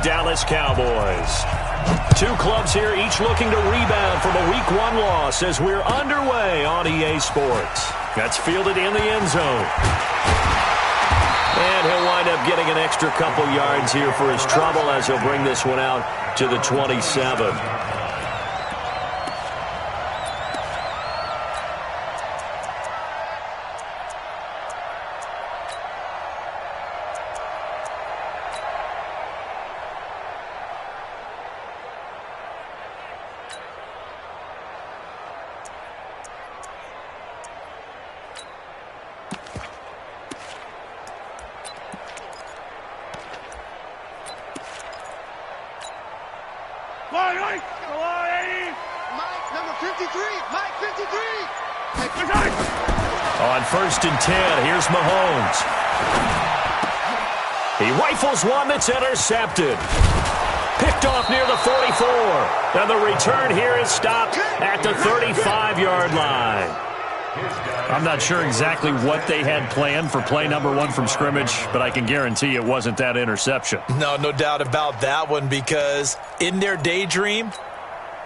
Dallas Cowboys. Two clubs here, each looking to rebound from a Week 1 loss as we're underway on EA Sports. That's fielded in the end zone. And he'll wind up getting an extra couple yards here for his trouble as he'll bring this one out to the 27. On 1st and 10, here's Mahomes. He rifles one that's intercepted. Picked off near the 44. And the return here is stopped at the 35-yard line. I'm not sure exactly what they had planned for play number 1 from scrimmage, but I can guarantee it wasn't that interception. No doubt about that one, because in their daydream,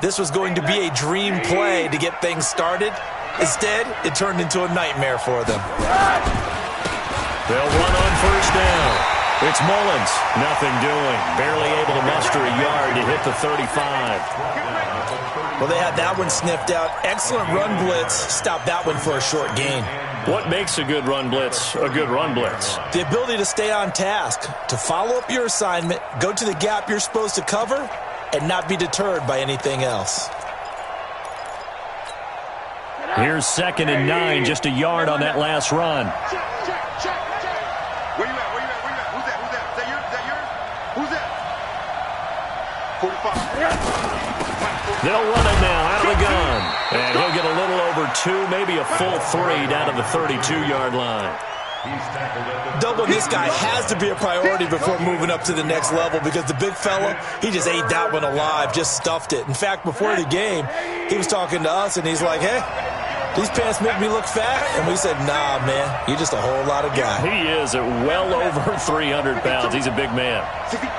this was going to be a dream play to get things started. Instead, it turned into a nightmare for them. They'll run on 1st down. It's Mullins. Nothing doing. Barely able to muster a yard to hit the 35. Well, they had that one sniffed out. Excellent run blitz. Stopped that one for a short gain. What makes a good run blitz a good run blitz? The ability to stay on task, to follow up your assignment, go to the gap you're supposed to cover, and not be deterred by anything else. Here's 2nd and 9, just a yard on that last run. Check. Where you at? Who's that? Is that yours? Who's that? 45. They'll run it now out of the gun. And he'll get a little over 2, maybe a full 3 down to the 32-yard line. Doubling this guy has to be a priority before moving up to the next level, because the big fella, he just ate that one alive, just stuffed it. In fact, before the game, he was talking to us, and he's like, hey, these pants make me look fat. And we said, nah, man, you're just a whole lot of guy. He is at well over 300 pounds. He's a big man. 65.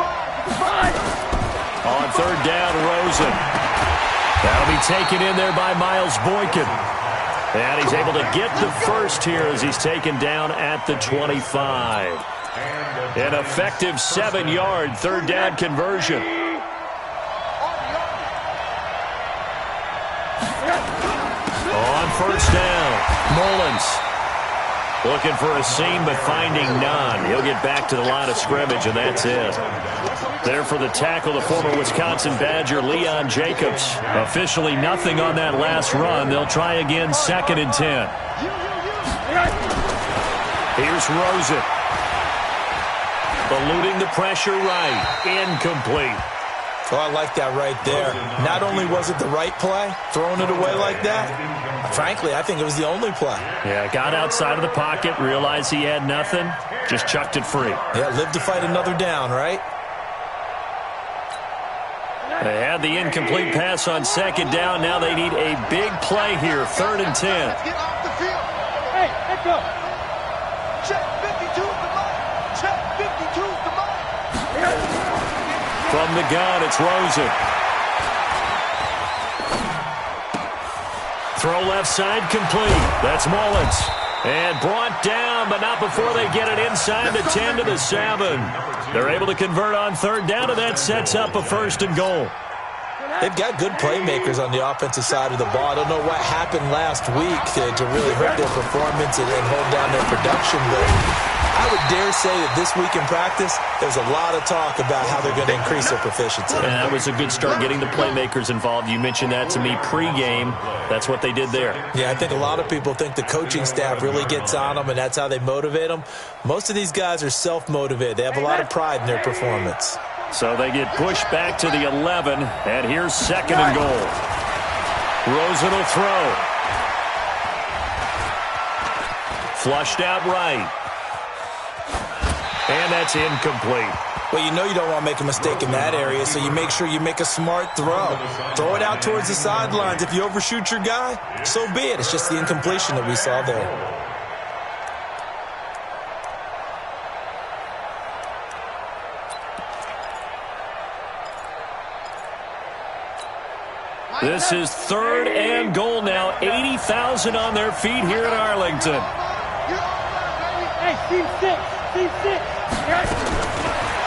On 3rd down, Rosen. That'll be taken in there by Miles Boykin. And he's able to get the first here as he's taken down at the 25. An effective 7-yard 3rd down conversion. On 1st down, Mullins looking for a seam but finding none. He'll get back to the line of scrimmage, and that's it. There for the tackle, the former Wisconsin Badger, Leon Jacobs. Officially nothing on that last run. They'll try again, 2nd and 10. Here's Rosen. Eluding the pressure right. Incomplete. Oh, I like that right there. Not only was it the right play, throwing it away like that, frankly, I think it was the only play. Yeah, got outside of the pocket, realized he had nothing, just chucked it free. Yeah, live to fight another down, right? They had the incomplete pass on 2nd down. Now they need a big play here, 3rd and 10. Get off the field. Hey, let's go. Check 52's the mark. Check 52's the mark. From the gun, it's Rosen. Throw left side complete. That's Mullins. And brought down, but not before they get it inside the 10 to the 7. They're able to convert on 3rd down, and that sets up a 1st and goal. They've got good playmakers on the offensive side of the ball. I don't know what happened last week to really hurt their performance and hold down their production, but I would dare say that this week in practice, there's a lot of talk about how they're going to increase their proficiency. And that was a good start, getting the playmakers involved. You mentioned that to me pregame. That's what they did there. Yeah, I think a lot of people think the coaching staff really gets on them, and that's how they motivate them. Most of these guys are self-motivated. They have a lot of pride in their performance. So they get pushed back to the 11, and here's 2nd and goal. Rosen will throw. Flushed out right. And that's incomplete. Well, you know you don't want to make a mistake in that area, so you make sure you make a smart throw. Throw it out towards the sidelines. If you overshoot your guy, so be it. It's just the incompletion that we saw there. This is 3rd and goal now. 80,000 on their feet here at Arlington. Hey, team 6.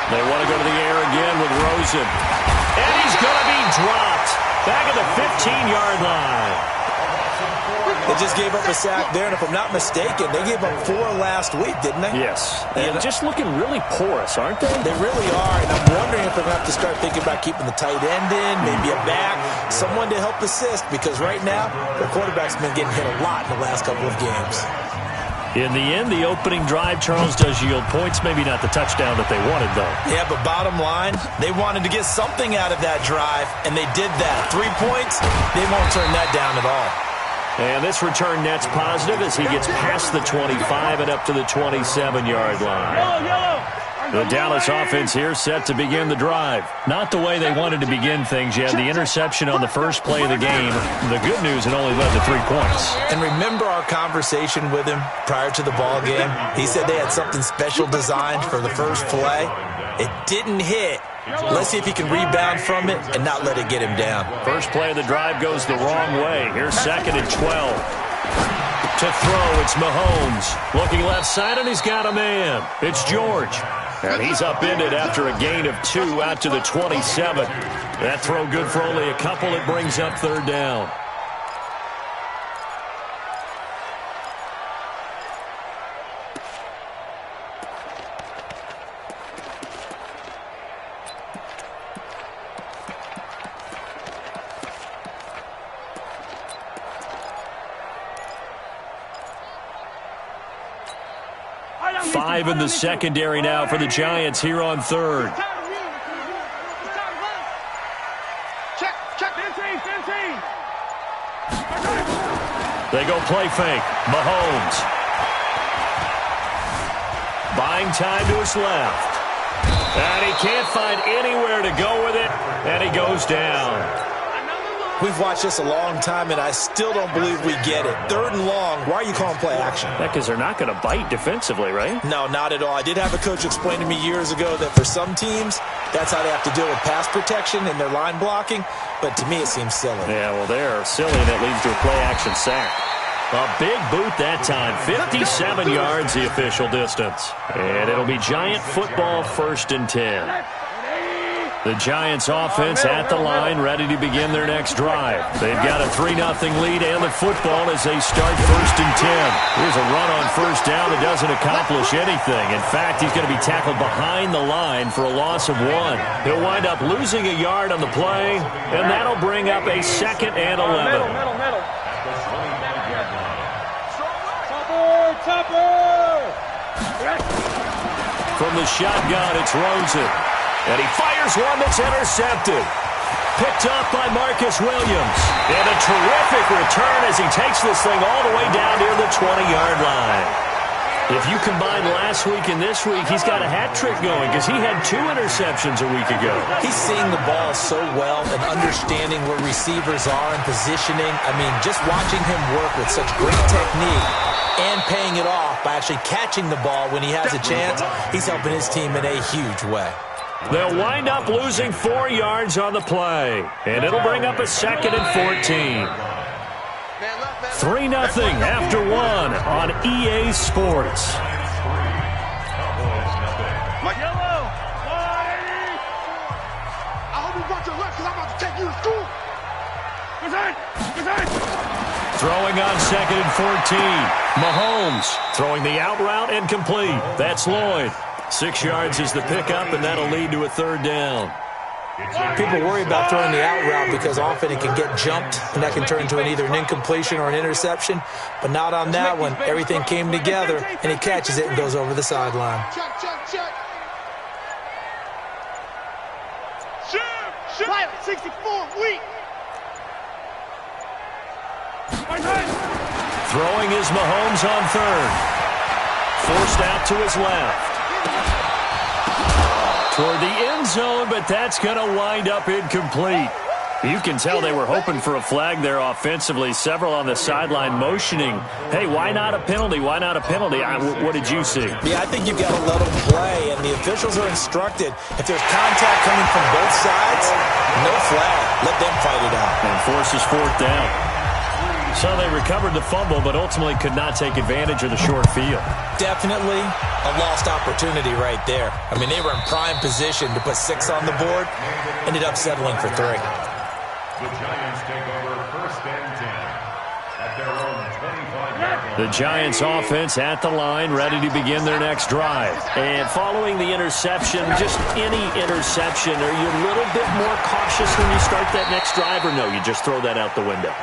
They want to go to the air again with Rosen. And he's going to be dropped. Back at the 15-yard line. They just gave up a sack there, and if I'm not mistaken, they gave up 4 last week, didn't they? Yes. And just looking really porous, aren't they? They really are, and I'm wondering if they're going to have to start thinking about keeping the tight end in, maybe a back, someone to help assist, because right now, their quarterback's been getting hit a lot in the last couple of games. In the end, the opening drive, Charles, does yield points. Maybe not the touchdown that they wanted, though. Yeah, but bottom line, they wanted to get something out of that drive, and they did that. 3 points, they won't turn that down at all. And this return net's positive as he gets past the 25 and up to the 27-yard line. The Dallas offense here set to begin the drive. Not the way they wanted to begin things yet. The interception on the first play of the game. The good news, it only led to 3 points. And remember our conversation with him prior to the ball game? He said they had something special designed for the first play. It didn't hit. Let's see if he can rebound from it and not let it get him down. First play of the drive goes the wrong way. Here's 2nd and 12. To throw, it's Mahomes. Looking left side, and he's got a man. It's George. And he's upended after a gain of 2 out to the 27. That throw good for only a couple. It brings up 3rd down. Five in the secondary now for the Giants here on 3rd. They go play fake. Mahomes. Buying time to his left. And he can't find anywhere to go with it. And he goes down. We've watched this a long time, and I still don't believe we get it. 3rd and long, why are you calling play action? Yeah, because they're not going to bite defensively, right? No, not at all. I did have a coach explain to me years ago that for some teams, that's how they have to deal with pass protection and their line blocking. But to me, it seems silly. Yeah, well, they're silly, and it leads to a play-action sack. A big boot that time. 57 yards, the official distance. And it'll be Giant football, 1st and 10. The Giants offense at the line, ready to begin their next drive. They've got a 3-0 lead and the football as they start 1st and 10. Here's a run on 1st down that doesn't accomplish anything. In fact, he's going to be tackled behind the line for a loss of 1. He'll wind up losing a yard on the play, and that'll bring up a 2nd and 11. From the shotgun, it's Rosen. And he fires one that's intercepted. Picked up by Marcus Williams. And a terrific return as he takes this thing all the way down near the 20-yard line. If you combine last week and this week, he's got a hat trick going because he had 2 interceptions a week ago. He's seeing the ball so well and understanding where receivers are and positioning. I mean, just watching him work with such great technique and paying it off by actually catching the ball when he has a chance, he's helping his team in a huge way. They'll wind up losing 4 yards on the play, and it'll bring up a 2nd and 14. 3-0 after 1 on EA Sports. Throwing on 2nd and 14. Mahomes throwing the out route and complete. That's Lloyd. 6 yards is the pickup, and that'll lead to a 3rd down. People worry about throwing the out route because often it can get jumped, and that can turn into either an incompletion or an interception. But not on that one. Everything came together, and he catches it and goes over the sideline. Pilot 64, weak. Throwing is Mahomes on 3rd. Forced out to his left. Toward the end zone, but that's going to wind up incomplete. You can tell they were hoping for a flag there offensively. Several on the sideline motioning, hey, why not a penalty? Why not a penalty? What did you see? Yeah, I think you've got to let them play, and the officials are instructed. If there's contact coming from both sides, No flag. Let them fight it out. And forces fourth down. So they recovered the fumble, but ultimately could not take advantage of the short field. Definitely a lost opportunity right there. I mean, they were in prime position to put 6 on the board. Ended up settling for 3. The Giants take over first and 10 at their own 25-yard line. The Giants offense at the line, ready to begin their next drive. And following the interception, just any interception, are you a little bit more cautious when you start that next drive, or no, you just throw that out the window?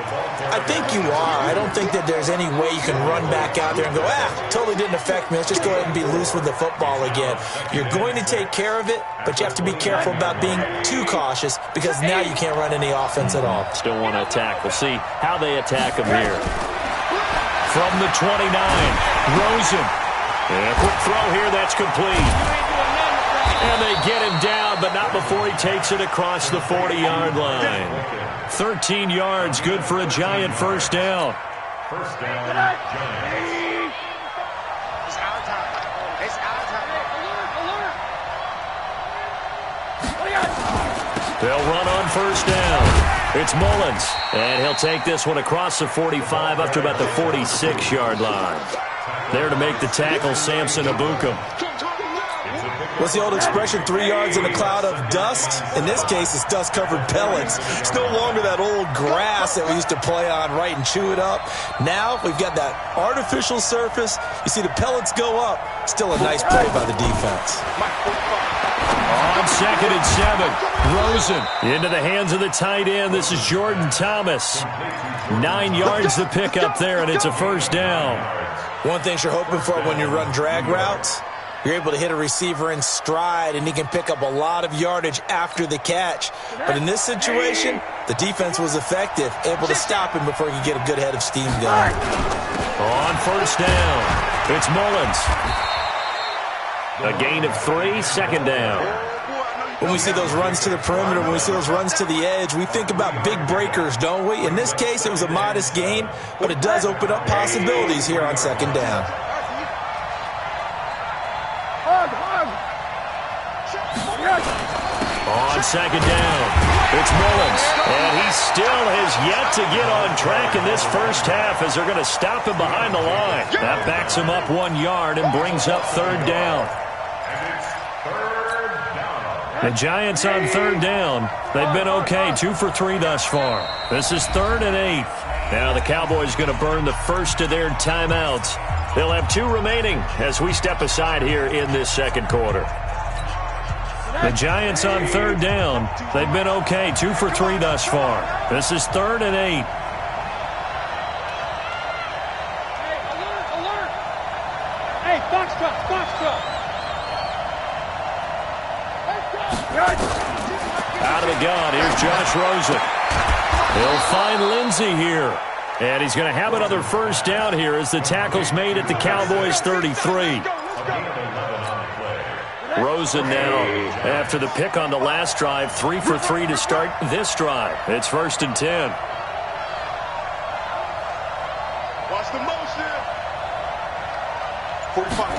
I think you are. I don't think that there's any way you can run back out there and go, totally didn't affect me. Let's just go ahead and be loose with the football again. You're going to take care of it, but you have to be careful about being too cautious because now you can't run any offense at all. Still want to attack. We'll see how they attack them here. From the 29, Rosen. And a quick throw here, that's complete. And they get him down, but not before he takes it across the 40-yard line. 13 yards, good for a Giant first down. First down, Giants. It's our time. It's our time. They'll run on first down. It's Mullins, and he'll take this one across the 45 up to about the 46-yard line. There to make the tackle, Samson Abukum. What's the old expression, 3 yards in a cloud of dust? In this case, it's dust-covered pellets. It's no longer that old grass that we used to play on, right, and chew it up. Now we've got that artificial surface. You see the pellets go up. Still a nice play by the defense. On 2nd and 7, Rosen into the hands of the tight end. This is Jordan Thomas. 9 yards to pick up there, and it's a first down. One thing you're hoping for when you run drag routes, you're able to hit a receiver in stride, and he can pick up a lot of yardage after the catch. But in this situation, the defense was effective, able to stop him before he could get a good head of steam going. On first down, it's Mullins. A gain of 3, second down. When we see those runs to the perimeter, when we see those runs to the edge, we think about big breakers, don't we? In this case, it was a modest gain, but it does open up possibilities here on second down. On second down, it's Mullins. And he still has yet to get on track in this first half as they're going to stop him behind the line. That backs him up 1 yard and brings up third down. The Giants on third down. They've been okay, 2 for 3 thus far. This is 3rd and 8. Now the Cowboys going to burn the first of their timeouts. They'll have 2 remaining as we step aside here in this second quarter. The Giants on third down. They've been okay, 2 for 3 thus far. This is 3rd and 8. Hey, box truck. Out of the gun, here's Josh Rosen. He'll find Lindsey here. And he's going to have another first down here as the tackle's made at the Cowboys 33. Rosen now, after the pick on the last drive, 3 for 3 to start this drive. It's 1st and 10. Watch the motion. 45.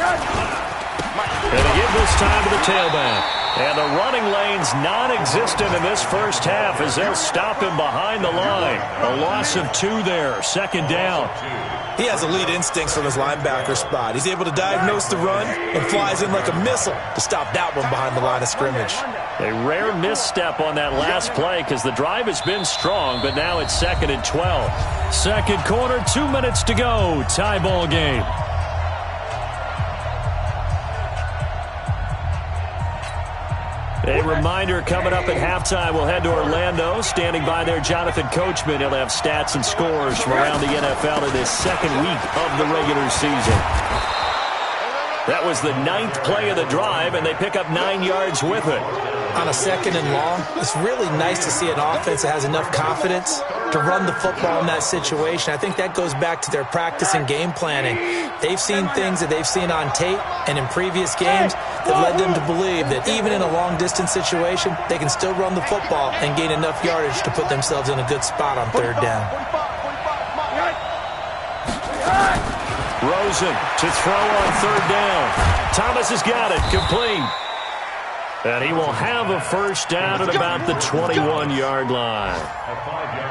And they give this time to the tailback. And the running lane's non-existent in this first half as they'll stop him behind the line. A loss of 2 there, second down. He has elite instincts from his linebacker spot. He's able to diagnose the run and flies in like a missile to stop that one behind the line of scrimmage. A rare misstep on that last play because the drive has been strong, but now it's 2nd and 12. Second quarter, 2 minutes to go. Tie ball game. A reminder coming up at halftime, we'll head to Orlando. Standing by there, Jonathan Coachman. He'll have stats and scores from around the NFL in this second week of the regular season. That was the 9th play of the drive, and they pick up 9 yards with it. On a 2nd and long, it's really nice to see an offense that has enough confidence to run the football in that situation. I think that goes back to their practice and game planning. They've seen things that they've seen on tape and in previous games that led them to believe that even in a long-distance situation, they can still run the football and gain enough yardage to put themselves in a good spot on third down. Rosen to throw on third down. Thomas has got it, complete. And he will have a first down at about the 21-yard line.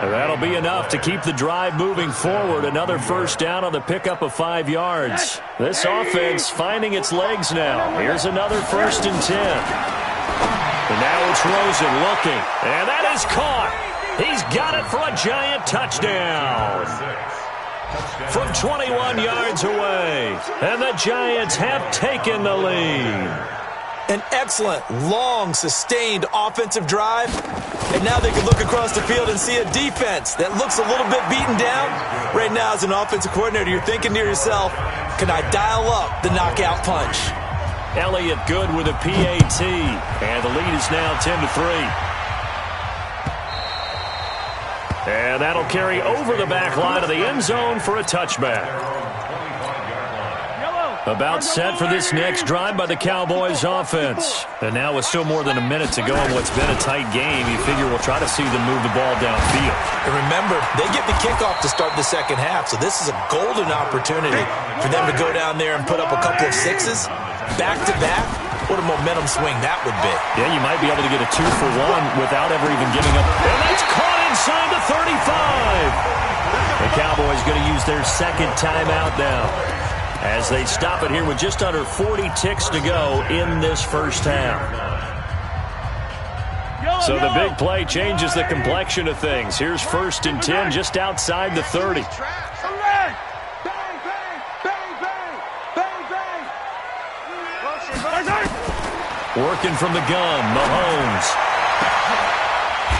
And that'll be enough to keep the drive moving forward. Another first down on the pickup of 5 yards. This offense finding its legs now. Here's another 1st and 10. And now it's Rosen looking. And that is caught. He's got it for a giant touchdown. From 21 yards away. And the Giants have taken the lead. An excellent, long, sustained offensive drive. And now they can look across the field and see a defense that looks a little bit beaten down. Right now, as an offensive coordinator, you're thinking to yourself, can I dial up the knockout punch? Elliott good with a PAT. And the lead is now 10-3. And that'll carry over the back line of the end zone for a touchback. About set for this next drive by the Cowboys offense. And now with still more than a minute to go in what's been a tight game, you figure we'll try to see them move the ball downfield. And remember, they get the kickoff to start the second half, so this is a golden opportunity for them to go down there and put up a couple of sixes back-to-back. What a momentum swing that would be. Yeah, you might be able to get a 2-for-1 without ever even giving up. And that's caught inside the 35. The Cowboys going to use their second timeout now, as they stop it here with just under 40 ticks to go in this first half. So the big play changes the complexion of things. Here's 1st and 10 just outside the 30. Working from the gun, Mahomes.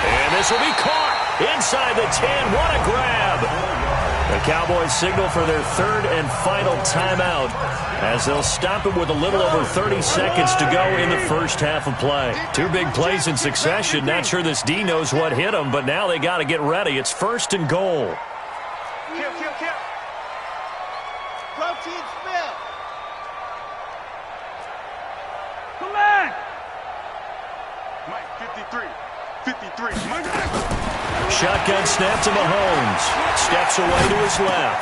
And this will be caught inside the 10. What a grab. The Cowboys signal for their 3rd and final timeout, as they'll stop it with a little over 30 seconds to go in the first half of play. 2 big plays in succession. Not sure this D knows what hit them, but now they got to get ready. It's 1st and goal. Kill. Protein spill. Collect. Mike, 53. Shotgun snap to Mahomes. Steps away to his left.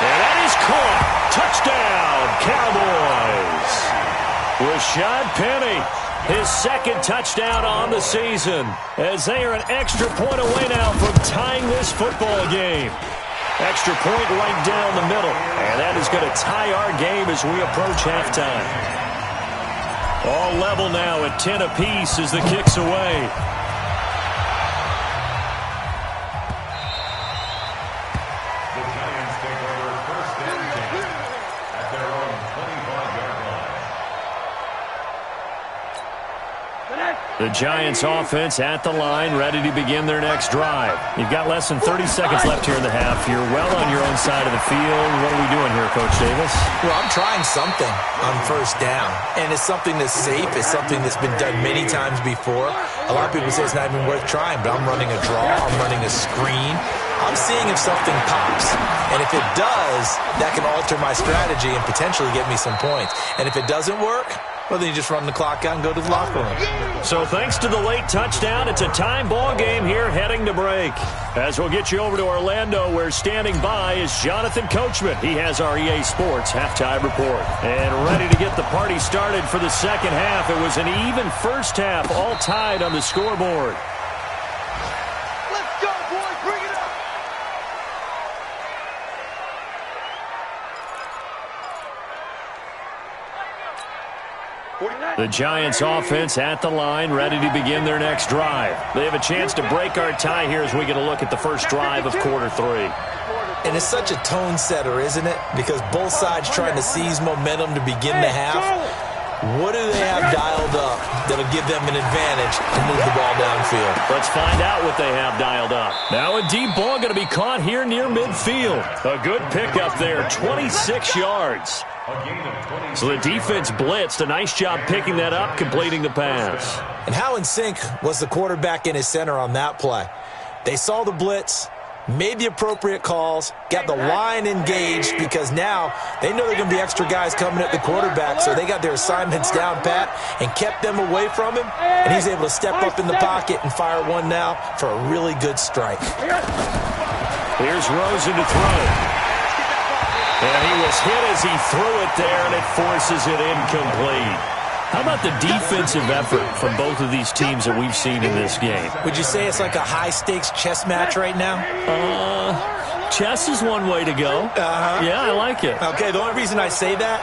And that is caught. Touchdown, Cowboys. Rashad Penny, his 2nd touchdown on the season, as they are an extra point away now from tying this football game. Extra point right down the middle. And that is going to tie our game as we approach halftime. All level now at 10 apiece as the kick's away. The Giants offense at the line, ready to begin their next drive. You've got less than 30 seconds left here in the half. You're well on your own side of the field. What are we doing here, Coach Davis? Well, I'm trying something on 1st down, and it's something that's safe. It's something that's been done many times before. A lot of people say it's not even worth trying, but I'm running a draw. I'm running a screen. I'm seeing if something pops, and if it does, that can alter my strategy and potentially get me some points. And if it doesn't work, well, then you just run the clock out and go to the locker room. So thanks to the late touchdown, it's a time ball game here heading to break. As we'll get you over to Orlando, where standing by is Jonathan Coachman. He has our EA Sports halftime report. And ready to get the party started for the second half. It was an even first half, all tied on the scoreboard. Let's go, boys. Bring it up. The Giants offense at the line, ready to begin their next drive. They have a chance to break our tie here as we get a look at the first drive of quarter 3. And it's such a tone setter, isn't it? Because both sides trying to seize momentum to begin the half. What do they have dialed up that'll give them an advantage to move the ball downfield? Let's find out what they have dialed up. Now a deep ball going to be caught here near midfield. A good pickup there, 26 yards. So the defense blitzed. A nice job picking that up, completing the pass. And how in sync was the quarterback in his center on that play? They saw the blitz, made the appropriate calls, got the line engaged, because now they know they're going to be extra guys coming at the quarterback, so they got their assignments down pat and kept them away from him, and he's able to step up in the pocket and fire one now for a really good strike. Here's Rosen to throw. And he was hit as he threw it there, and it forces it incomplete. How about the defensive effort from both of these teams that we've seen in this game? Would you say it's like a high-stakes chess match right now? Chess is one way to go. Yeah, I like it. Okay, the only reason I say that,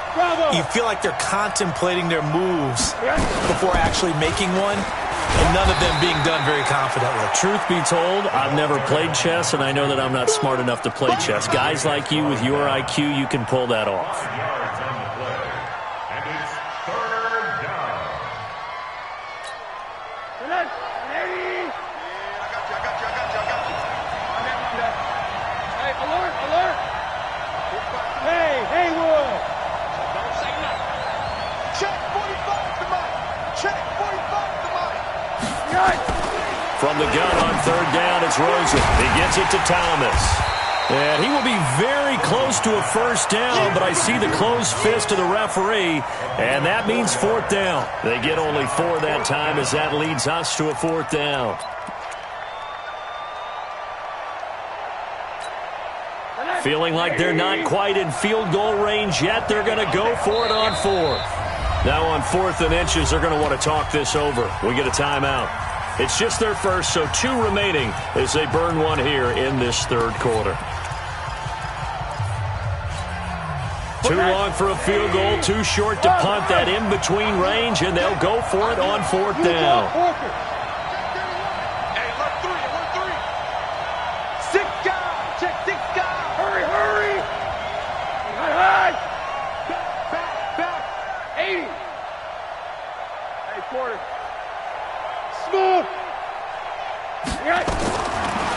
you feel like they're contemplating their moves before actually making one, and none of them being done very confidently. Truth be told, I've never played chess, and I know that I'm not smart enough to play chess. Guys like you with your IQ, you can pull that off. Yards on the play. And it's third down. Hey, alert, alert. Hey, Haywood. Don't say nothing. Check 45 to Mike. Check 45 to Mike. From the gun on third down, it's Rosen. He gets it to Thomas. And he will be very close to a first down, but I see the closed fist of the referee, and that means fourth down. They get only 4 that time as that leads us to a fourth down. Feeling like they're not quite in field goal range yet, they're going to go for it on fourth. Now on 4th and inches, they're going to want to talk this over. We get a timeout. It's just their first, so 2 remaining as they burn one here in this third quarter. Too long for a field goal, too short to punt that in-between range, and they'll go for it on 4th down. Hey, alert 3, alert 3. 6 guys, check 6 guys. Hurry, hurry. High. Back. 80. Hey, quarter. Smooth.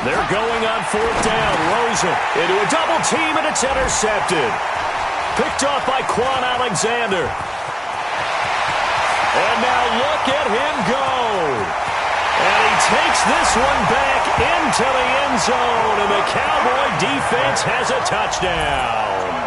They're going on 4th down. Rosen into a double team, and it's intercepted. Picked off by Quan Alexander. And now look at him go. And he takes this one back into the end zone, and the Cowboy defense has a touchdown.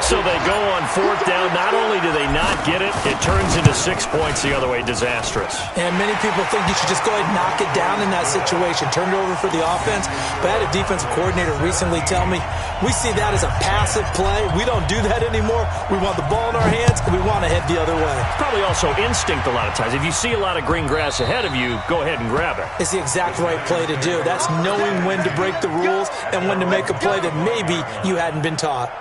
So they go on 4th down. Not only do they not get it, it turns into 6 points the other way. Disastrous. And many people think you should just go ahead and knock it down in that situation. Turn it over for the offense. But I had a defensive coordinator recently tell me, we see that as a passive play. We don't do that anymore. We want the ball in our hands, and we want to head the other way. Probably also instinct a lot of times. If you see a lot of green grass ahead of you, go ahead and grab it. It's the exact right play to do. That's knowing when to break the rules and when to make a play that maybe you hadn't been taught.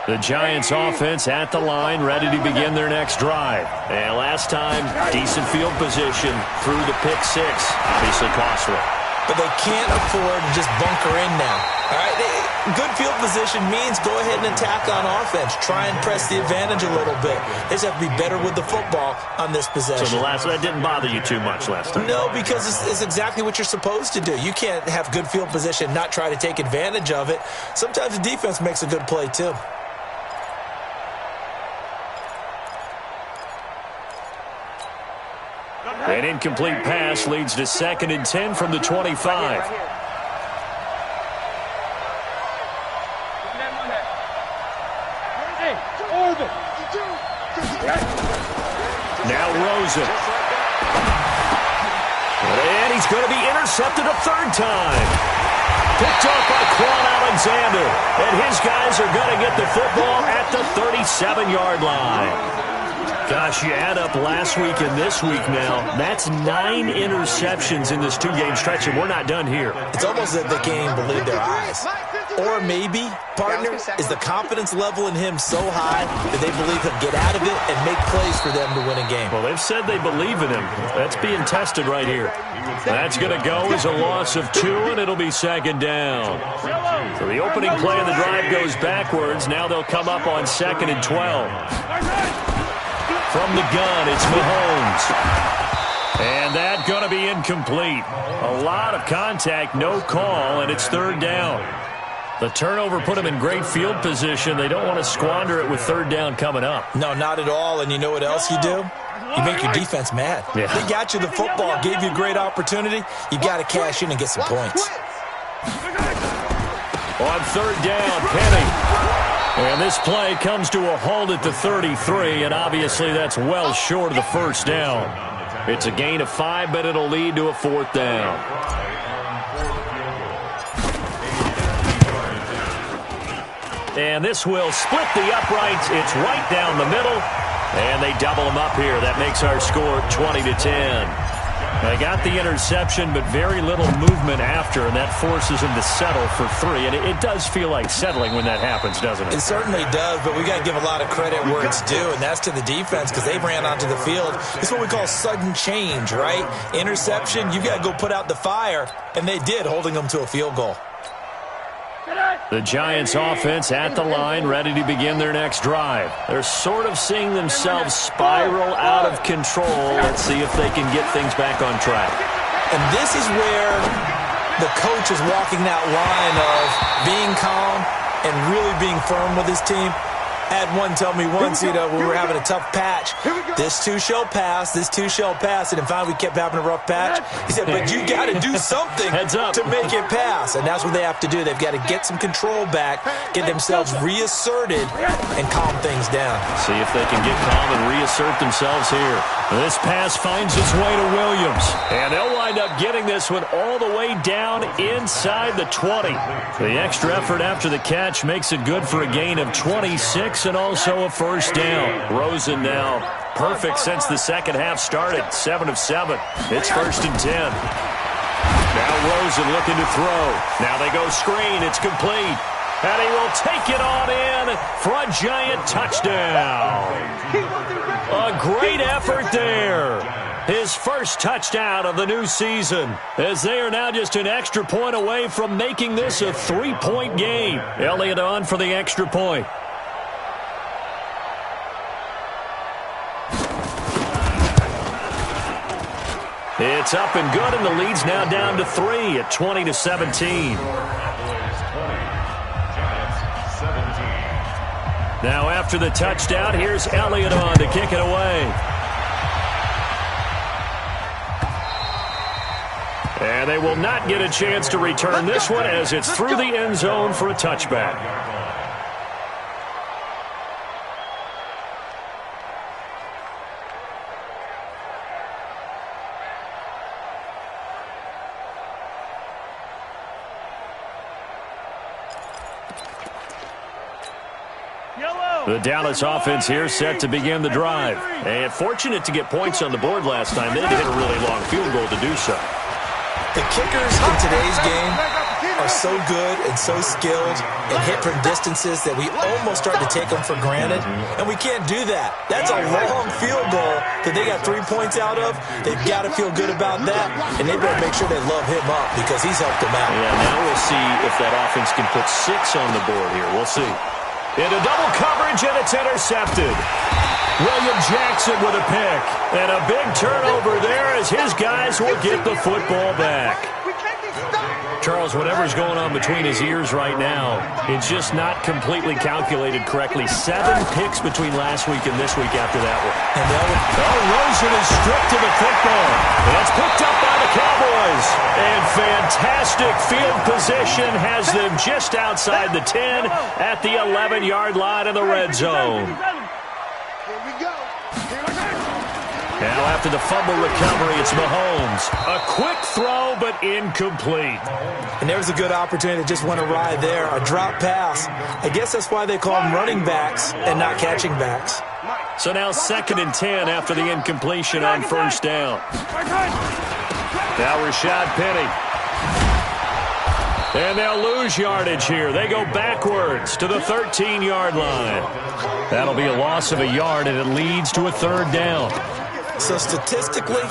The Giants offense at the line, ready to begin their next drive. And last time, decent field position through the pick 6. Obviously costly. But they can't afford to just bunker in now. All right, good field position means go ahead and attack on offense. Try and press the advantage a little bit. They just have to be better with the football on this possession. So that didn't bother you too much last time? No, because it's exactly what you're supposed to do. You can't have good field position and not try to take advantage of it. Sometimes the defense makes a good play too. An incomplete pass leads to 2nd and 10 from the 25. Now Rosen. And he's going to be intercepted a 3rd time. Picked off by Quan Alexander. And his guys are going to get the football at the 37-yard line. Gosh, you add up last week and this week now, that's 9 interceptions in this 2-game stretch, and we're not done here. It's almost as if they can't even believe their eyes. Or maybe, partner, is the confidence level in him so high that they believe he'll get out of it and make plays for them to win a game. Well, they've said they believe in him. That's being tested right here. That's going to go as a loss of 2, and it'll be 2nd down. So the opening play of the drive goes backwards. Now they'll come up on 2nd and 12. From the gun, it's Mahomes. And that's going to be incomplete. A lot of contact, no call, and it's 3rd down. The turnover put them in great field position. They don't want to squander it with 3rd down coming up. No, not at all. And you know what else you do? You make your defense mad. Yeah. They got you the football, gave you a great opportunity. You got to cash in and get some points. On 3rd down, Penny. And this play comes to a halt at the 33, and obviously that's well short of the 1st down. It's a gain of 5, but it'll lead to a 4th down. And this will split the uprights. It's right down the middle. And they double them up here. That makes our score 20-10. They got the interception, but very little movement after, and that forces them to settle for 3. And it does feel like settling when that happens, doesn't it? It certainly does, but we got to give a lot of credit where it's due, and that's to the defense because they ran onto the field. It's what we call sudden change, right? Interception, you got to go put out the fire, and they did, holding them to a field goal. The Giants offense at the line, ready to begin their next drive. They're sort of seeing themselves spiral out of control. Let's see if they can get things back on track. And this is where the coach is walking that line of being calm and really being firm with his team. I had one tell me once, when we were having a tough patch, this too shall pass, this too shall pass, and finally we kept having a rough patch. He said, but you got to do something to make it pass, and that's what they have to do. They've got to get some control back, get themselves reasserted, and calm things down. See if they can get calm and reassert themselves here. This pass finds its way to Williams, and they'll wind up getting this one all the way down inside the 20. The extra effort after the catch makes it good for a gain of 26 and also a first down. Rosen now perfect since the second half started, 7 of 7. It's 1st and 10. Now Rosen looking to throw. Now they go screen. It's complete. And he will take it on in for a Giant touchdown. A great effort there. His first touchdown of the new season, as they are now just an extra point away from making this a 3-point game. Elliott on for the extra point. It's up and good, and the lead's now down to 3 at 20-17. Now after the touchdown, here's Elliott on to kick it away. And they will not get a chance to return this one as it's through the end zone for a touchback. The Dallas offense here set to begin the drive. And fortunate to get points on the board last time. They had to hit a really long field goal to do so. The kickers in today's game are so good and so skilled and hit from distances that we almost start to take them for granted. And we can't do that. That's a long field goal that they got 3 points out of. They've got to feel good about that. And they better make sure they love him up because he's helped them out. Yeah, now we'll see if that offense can put 6 on the board here. We'll see. Into double coverage, and it's intercepted. William Jackson with a pick. And a big turnover there as his guys will get the football back. Charles, whatever's going on between his ears right now, it's just not completely calculated correctly. 7 picks between last week and this week after that one. And Rosen is stripped to the football. That's picked up by the Cowboys. And fantastic field position has them just outside the 10 at the 11-yard line in the red zone. Here we go. Now after the fumble recovery, it's Mahomes. A quick throw, but incomplete. And there's a good opportunity that just went awry there. A drop pass. I guess that's why they call them running backs and not catching backs. So now 2nd and 10 after the incompletion on first down. Now Rashad Penny. And they'll lose yardage here. They go backwards to the 13-yard line. That'll be a loss of a yard, and it leads to a 3rd down. So statistically,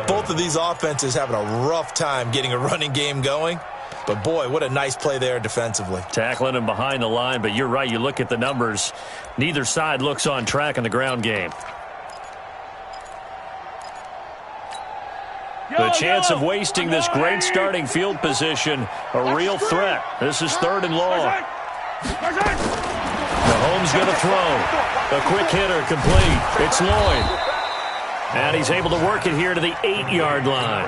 both of these offenses having a rough time getting a running game going. But, boy, what a nice play there defensively. Tackling him behind the line, but you're right. You look at the numbers. Neither side looks on track in the ground game. The chance of wasting this great starting field position, a real threat. This is 3rd and long. Mahomes going to throw. A quick hitter, complete. It's Lloyd. And he's able to work it here to the 8-yard line.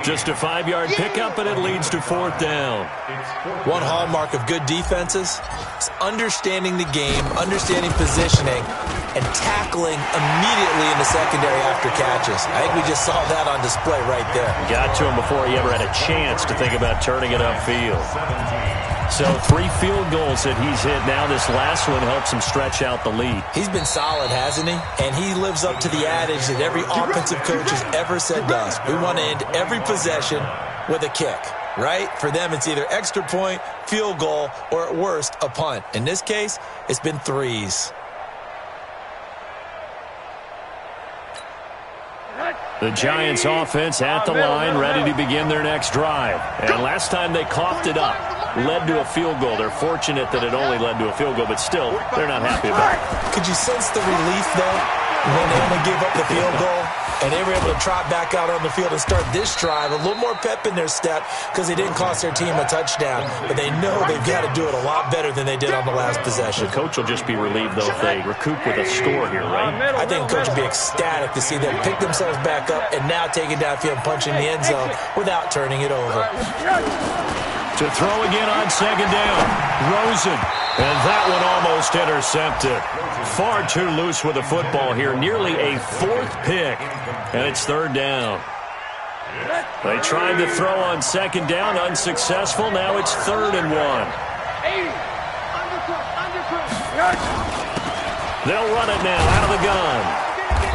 Just a 5-yard pickup, and it leads to 4th down. One hallmark of good defenses is understanding the game, understanding positioning, and tackling immediately in the secondary after catches. I think we just saw that on display right there. Got to him before he ever had a chance to think about turning it upfield. So 3 field goals that he's hit now. This last one helps him stretch out the lead. He's been solid, hasn't he? And he lives up to the adage that every offensive coach has ever said to us. We want to end every possession with a kick, right? For them, it's either extra point, field goal, or at worst, a punt. In this case, it's been 3s. The Giants offense at the line, ready to begin their next drive. And last time they coughed it up, led to a field goal. They're fortunate that it only led to a field goal, but still, they're not happy about it. Could you sense the relief, though, when they only gave up the field goal? And they were able to trot back out on the field and start this drive. A little more pep in their step because they didn't cost their team a touchdown. But they know they've got to do it a lot better than they did on the last possession. The coach will just be relieved, though, if they recoup with a score here, right? I think the coach will be ecstatic to see them pick themselves back up and now take it downfield and punch in the end zone without turning it over. To throw again on second down, Rosen. And that one almost intercepted. Far too loose with the football here. Nearly a 4th pick. And it's 3rd down. They tried to throw on second down, unsuccessful. Now it's 3rd and 1. They'll run it now out of the gun.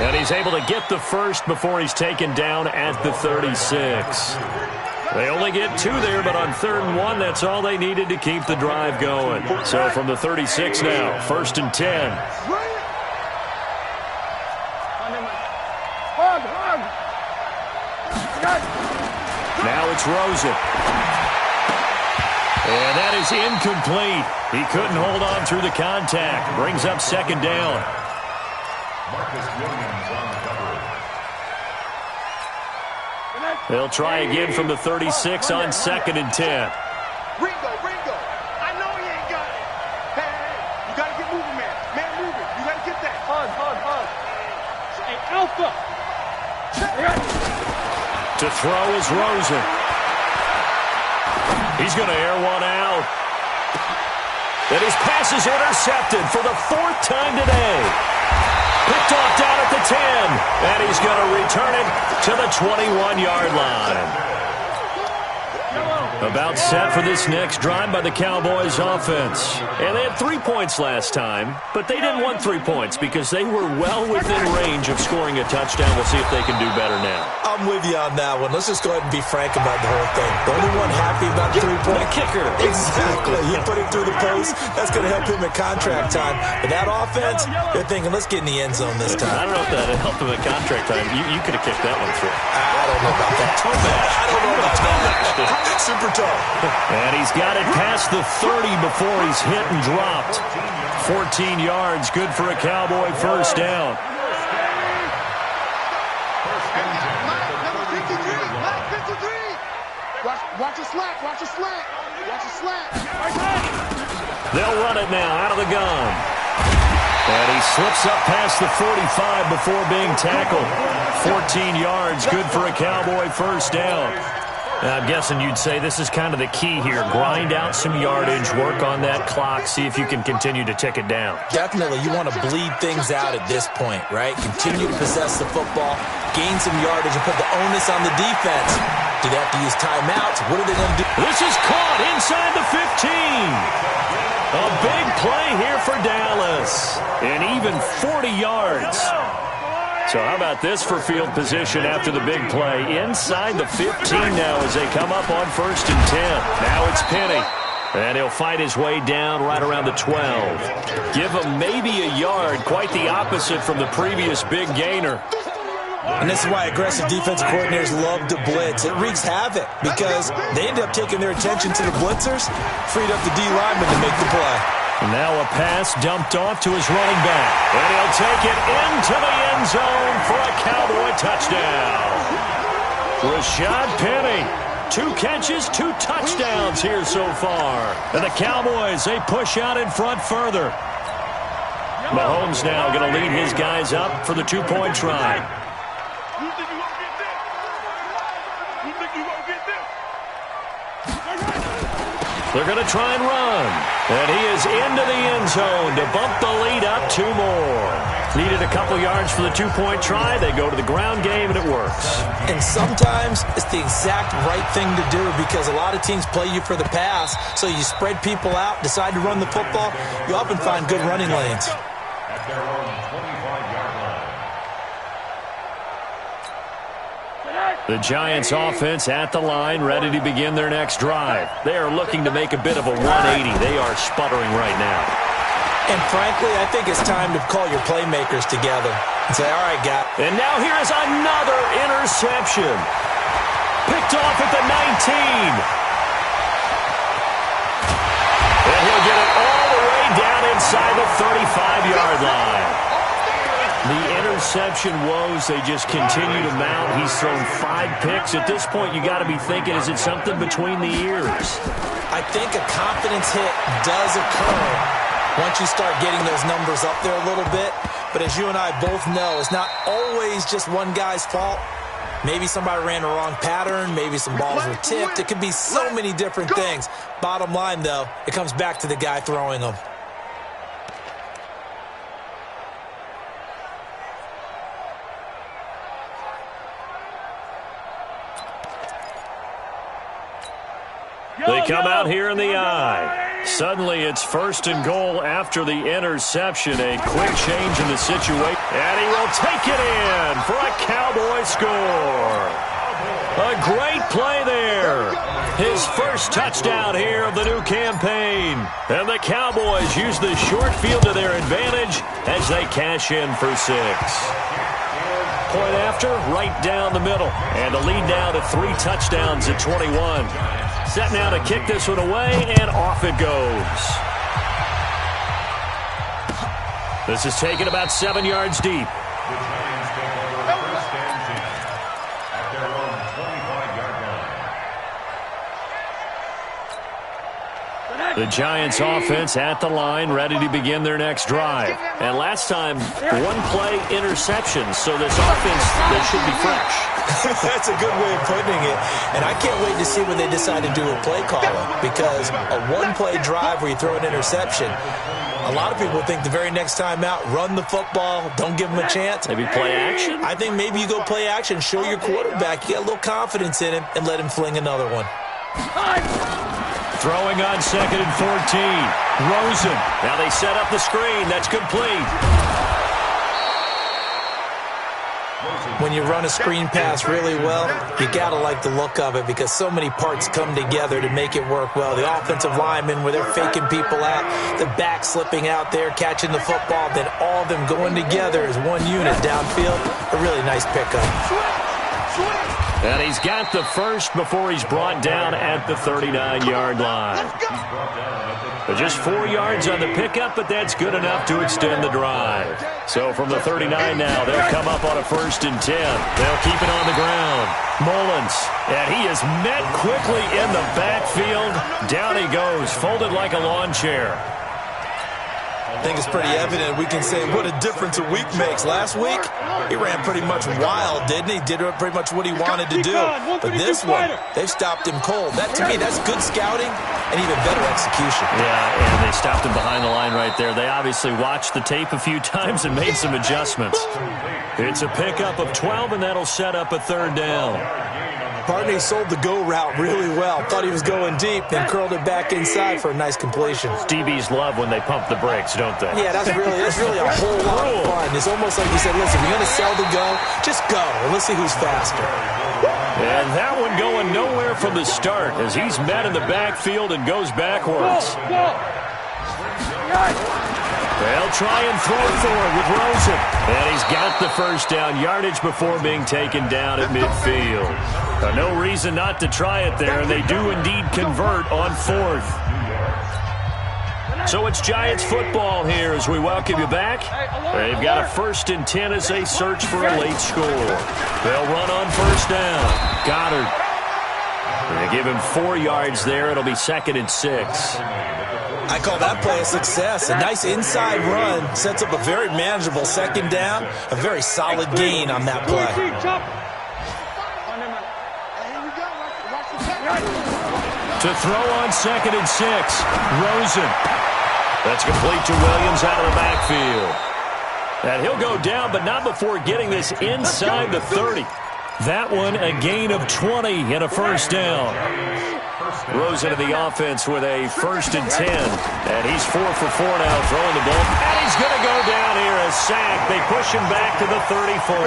And he's able to get the first before he's taken down at the 36. They only get 2 there, but on 3rd and 1, that's all they needed to keep the drive going. So from the 36 now, 1st and 10. Now it's Rosen. And that is incomplete. He couldn't hold on through the contact. Brings up 2nd down. Marcus Williams on the cover. They'll try again from the 36 on 2nd and 10. Ringo, I know he ain't got it. Hey, you got to get moving, man. Man, moving. You got to get that. Hug. Hey, Alpha. To throw is Rosen. He's going to air one out. And his pass is intercepted for the 4th time today. Picked off down at the 10. And he's going to return it to the 21-yard line. About set for this next drive by the Cowboys offense. And they had 3 points last time, but they didn't want 3 points because they were well within range of scoring a touchdown. We'll see if they can do better now. I'm with you on that one. Let's just go ahead and be frank about the whole thing. The only one happy about the 3-point kicker. Exactly. He put it through the post. That's going to help him at contract time. But that offense, they're thinking, let's get in the end zone this time. I don't know if that helped him at contract time. You could have kicked that one through. I don't know about that. I don't know about that. Super tough. And he's got it past the 30 before he's hit and dropped. 14 yards, good for a Cowboy first down. Watch a slack. They'll run it now out of the gun. And he slips up past the 45 before being tackled. 14 yards, good for a Cowboy first down. I'm guessing you'd say this is kind of the key here. Grind out some yardage, work on that clock, see if you can continue to tick it down. Definitely, you want to bleed things out at this point, right? Continue to possess the football, gain some yardage, and put the onus on the defense. Do they have to use timeouts? What are they going to do? This is caught inside the 15. A big play here for Dallas. And even 40 yards. So how about this for field position after the big play? Inside the 15 now as they come up on 1st and 10. Now it's Penny. And he'll fight his way down right around the 12. Give him maybe a yard. Quite the opposite from the previous big gainer. And this is why aggressive defensive coordinators love to blitz. It wreaks havoc because they end up taking their attention to the blitzers, freed up the D lineman to make the play. And now a pass dumped off to his running back. And he'll take it into the end zone for a Cowboy touchdown. Rashad Penny, 2 catches, 2 touchdowns here so far. And the Cowboys, they push out in front further. Mahomes now going to lead his guys up for the 2-point try. They're going to try and run. And he is into the end zone to bump the lead up 2 more. Needed a couple yards for the two-point try. They go to the ground game, and it works. And sometimes it's the exact right thing to do because a lot of teams play you for the pass. So you spread people out, decide to run the football. You often find good running lanes. At their own 25-yard line. The Giants offense at the line, ready to begin their next drive. They are looking to make a bit of a 180. They are sputtering right now. And frankly, I think it's time to call your playmakers together and say, all right, guys. And now here is another interception. Picked off at the 19. And he'll get it all the way down inside the 35-yard line. The interception woes, they just continue to mount. He's thrown 5 picks. At this point, you got to be thinking, is it something between the ears? I think a confidence hit does occur once you start getting those numbers up there a little bit. But as you and I both know, it's not always just one guy's fault. Maybe somebody ran the wrong pattern. Maybe some balls were tipped. It could be so many different things. Bottom line, though, it comes back to the guy throwing them. They come out here in the eye. Suddenly, it's 1st and goal after the interception. A quick change in the situation. And he will take it in for a Cowboy score. A great play there. His first touchdown here of the new campaign. And the Cowboys use the short field to their advantage as they cash in for 6. Point after, right down the middle. And the lead now to 3 touchdowns at 21. Set now to kick this one away, and off it goes. This is taken about 7 yards deep. The Giants take over 1st and 10 at their own 25-yard line. The Giants offense at the line, ready to begin their next drive. And last time, 1-play interception, so this offense, they should be fresh. That's a good way of putting it. And I can't wait to see what they decide to do with play calling, because a 1-play drive where you throw an interception, a lot of people think the very next time out, run the football, don't give them a chance. Maybe play action? I think maybe you go play action, show your quarterback you got a little confidence in him, and let him fling another one. Throwing on 2nd and 14. Rosen. Now they set up the screen. That's complete. When you run a screen pass really well, you got to like the look of it because so many parts come together to make it work well. The offensive linemen, where they're faking people out, the back slipping out there, catching the football, then all of them going together as one unit downfield. A really nice pickup. And he's got the first before he's brought down at the 39-yard line. Just 4 yards on the pickup, but that's good enough to extend the drive. So from the 39 now, they'll come up on a 1st and 10. They'll keep it on the ground. Mullins, and he is met quickly in the backfield. Down he goes, folded like a lawn chair. I think it's pretty evident we can say what a difference a week makes. Last week, he ran pretty much wild, didn't he? Did pretty much what he wanted to do. But this one, they've stopped him cold. That, to me, that's good scouting and even better execution. Yeah, and they stopped him behind the line right there. They obviously watched the tape a few times and made some adjustments. It's a pickup of 12, and that'll set up a 3rd down. Partney sold the go route really well. Thought he was going deep, then curled it back inside for a nice completion. DBs love when they pump the brakes, don't they? Yeah, that's really a whole lot of fun. It's almost like you said, listen, if you're going to sell the go, just go, and let's see who's faster. And that one going nowhere from the start as he's met in the backfield and goes backwards. They'll try and throw forward with Rosen. And he's got the 1st down yardage before being taken down at midfield. No reason not to try it there, and they do indeed convert on 4th. So it's Giants football here as we welcome you back. They've got a 1st and 10 as they search for a late score. They'll run on 1st down. Goddard. They give him 4 yards there. It'll be 2nd and 6. I call that play a success. A nice inside run sets up a very manageable 2nd down. A very solid gain on that play. To throw on 2nd and 6. Rosen. That's complete to Williams out of the backfield. And he'll go down, but not before getting this inside the 30. That one a gain of 20 and a first down. Rose into the offense with a 1st and 10. And he's 4 for 4 now throwing the ball. And he's going to go down here, a sack. They push him back to the 34.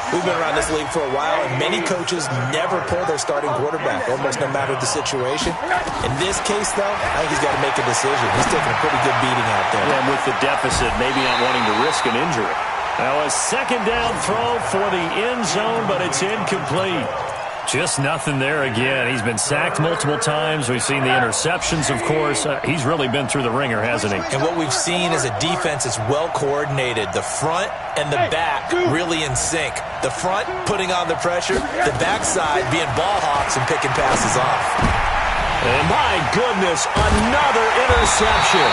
We've been around this league for a while, and many coaches never pull their starting quarterback, almost no matter the situation. In this case, though, I think he's got to make a decision. He's taking a pretty good beating out there. Yeah, and with the deficit, maybe not wanting to risk an injury. Now a 2nd down throw for the end zone, but it's incomplete. Just nothing there again. He's been sacked multiple times. We've seen the interceptions, of course. He's really been through the ringer, hasn't he? And what we've seen is a defense that's well coordinated. The front and the back really in sync. The front putting on the pressure, the backside being ball hawks and picking passes off. And my goodness, another interception.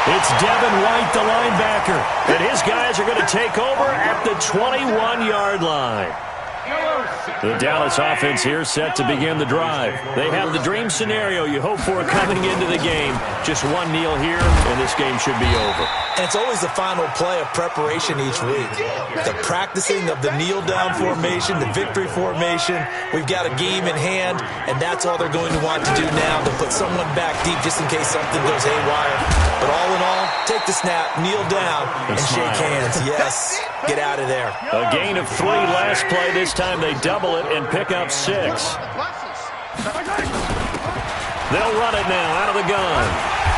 It's Devin White, the linebacker. And his guys are going to take over at the 21-yard line. The Dallas offense here set to begin the drive. They have the dream scenario you hope for coming into the game. Just one kneel here, and this game should be over. And it's always the final play of preparation each week. The practicing of the kneel-down formation, the victory formation. We've got a game in hand, and that's all they're going to want to do now, to put someone back deep just in case something goes haywire. But all in all, take the snap, kneel down, and shake hands. Yes, get out of there. A gain of 3 last play. This time they double it and pick up 6. They'll run it now out of the gun.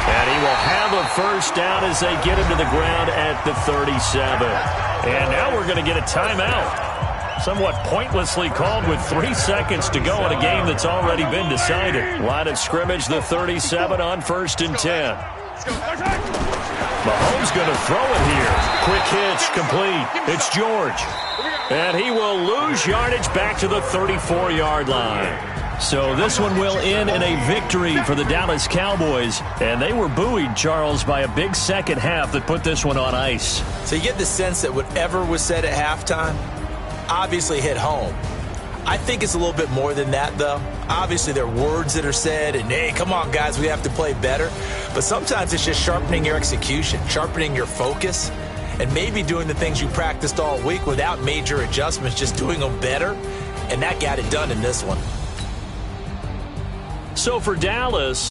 And he will have a first down as they get him to the ground at the 37. And now we're going to get a timeout. Somewhat pointlessly called with 3 seconds to go in a game that's already been decided. Line of scrimmage, the 37 on 1st and 10. Mahomes going to throw it here. Quick hitch, complete. It's George. And he will lose yardage back to the 34-yard line. So this one will end in a victory for the Dallas Cowboys. And they were buoyed, Charles, by a big second half that put this one on ice. So you get the sense that whatever was said at halftime obviously hit home. I think it's a little bit more than that, though. Obviously, there are words that are said, and, hey, come on, guys, we have to play better. But sometimes it's just sharpening your execution, sharpening your focus, and maybe doing the things you practiced all week without major adjustments, just doing them better. And that got it done in this one. So for Dallas...